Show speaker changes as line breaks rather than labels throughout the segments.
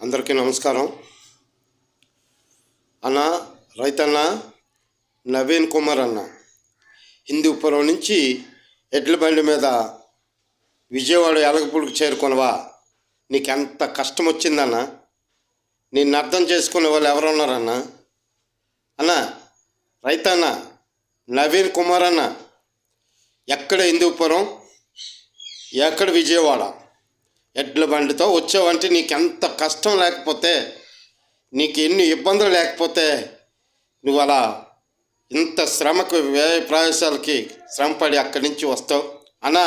అందరికీ నమస్కారం. అన్న రైతన్న నవీన్ కుమార్ అన్న హిందూపురం నుంచి ఎడ్ల బండి మీద విజయవాడ ఎలగపూడికి చేరుకునవా? నీకు ఎంత కష్టం వచ్చిందన్న? నిన్ను అర్థం చేసుకునే వాళ్ళు ఎవరున్నారన్న? అన్న రైతన్న నవీన్ కుమార్ అన్న, ఎక్కడ హిందూపురం, ఎక్కడ విజయవాడ ఎడ్ల బండితో వచ్చావంటే నీకు ఎంత కష్టం లేకపోతే, నీకు ఎన్ని ఇబ్బందులు లేకపోతే నువ్వు అలా ఇంత శ్రమకు వ్యయ ప్రయాసాలకి శ్రమపడి అక్కడి నుంచి వస్తావు అన్న.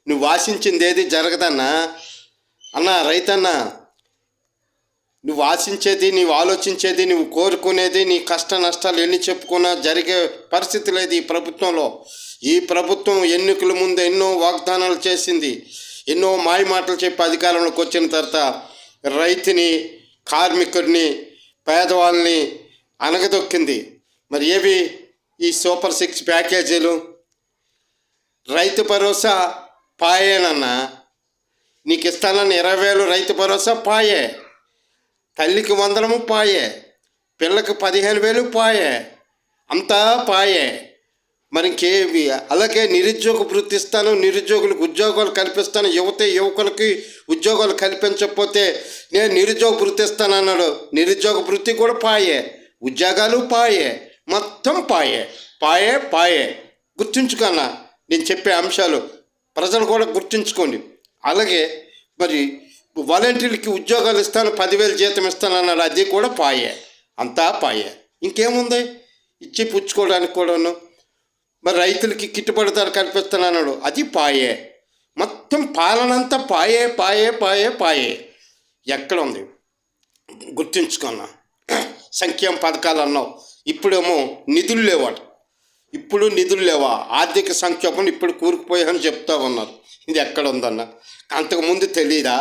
నువ్వు ఆశించింది ఏది జరగదన్నా. అన్న రైతన్న, నువ్వు ఆశించేది, నువ్వు ఆలోచించేది, నువ్వు కోరుకునేది, నీ కష్ట నష్టాలు ఎన్ని చెప్పుకున్నా జరిగే పరిస్థితి లేదు ఈ ప్రభుత్వంలో. ఈ ప్రభుత్వం ఎన్నికల ముందు ఎన్నో వాగ్దానాలు చేసింది, ఎన్నో మాయ మాటలు చెప్పి అధికారంలోకి వచ్చిన తర్వాత రైతుని, కార్మికుడిని, పేదవాళ్ళని అనగదొక్కింది. మరి ఏవి ఈ సూపర్ 6 ప్యాకేజీలు? రైతు భరోసా పాయేనన్నా. నీకు ఇస్తానన్న 20,000 రైతు భరోసా పాయే, తల్లికి 100 పాయే, పిల్లకి 15,000 పాయే, అంతా పాయే. మరి ఇంకేవి? అలాగే నిరుద్యోగ వృత్తి ఇస్తాను, నిరుద్యోగులకు ఉద్యోగాలు కల్పిస్తాను, యువకులకి ఉద్యోగాలు కల్పించకపోతే నేను నిరుద్యోగ వృత్తి ఇస్తానన్నాడు. నిరుద్యోగ వృత్తి కూడా పాయే, ఉద్యోగాలు పాయే, మొత్తం పాయే పాయే పాయే. గుర్తుంచుకున్నా నేను చెప్పే అంశాలు, ప్రజలు కూడా గుర్తుంచుకోండి. అలాగే మరి వాలంటీర్లకి ఉద్యోగాలు ఇస్తాను, 10,000 జీతం ఇస్తానన్నాడు, అది కూడా పాయే, అంతా పాయే. ఇంకేముంది ఇచ్చి పుచ్చుకోవడానికి కూడాను. మరి రైతులకి గిట్టుబాటు ధర కల్పిస్తున్నాడు, అది పాయే. మొత్తం పాలనంతా పాయే పాయే పాయే పాయే. ఎక్కడ ఉంది? గుర్తుంచుకున్నా. సంక్షేమ పథకాలు అన్నావు, ఇప్పుడేమో నిధులు లేవాట. ఇప్పుడు నిధులు లేవా? ఆర్థిక సంక్షోభం ఇప్పుడు కూరుకుపోయామని చెప్తా ఉన్నారు. ఇది ఎక్కడ ఉందన్న? అంతకుముందు తెలీదా?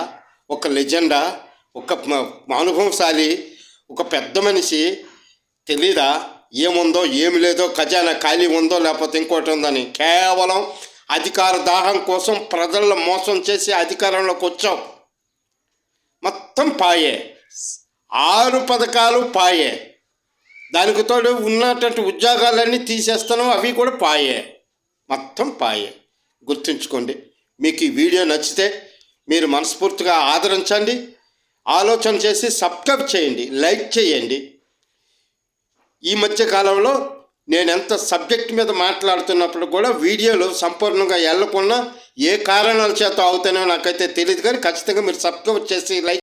ఒక లెజెండా, ఒక అనుభవశాలి, ఒక పెద్ద మనిషి తెలీదా ఏముందో ఏమి లేదో, ఖజానా ఖాళీ ఉందో లేకపోతే ఇంకోటి ఉందని? కేవలం అధికార దాహం కోసం ప్రజలను మోసం చేసి అధికారంలోకి వచ్చావు. మొత్తం పాయే, 6 పథకాలు పాయే. దానికి తోడు ఉన్నటువంటి ఉద్యోగాలన్నీ తీసేస్తాను, అవి కూడా పాయే, మొత్తం పాయే. గుర్తుంచుకోండి. మీకు ఈ వీడియో నచ్చితే మీరు మనస్ఫూర్తిగా ఆదరించండి, ఆలోచన చేసి సబ్స్క్రైబ్ చేయండి, లైక్ చేయండి. ఈ మధ్య కాలంలో నేను ఎంత సబ్జెక్ట్ మీద మాట్లాడుతున్నప్పుడు కూడా వీడియోలు సంపూర్ణంగా వెళ్ళకుండా ఏ కారణాల చేత అవుతానో నాకైతే తెలియదు, కానీ ఖచ్చితంగా మీరు సబ్స్క్రైబ్ చేసి లైక్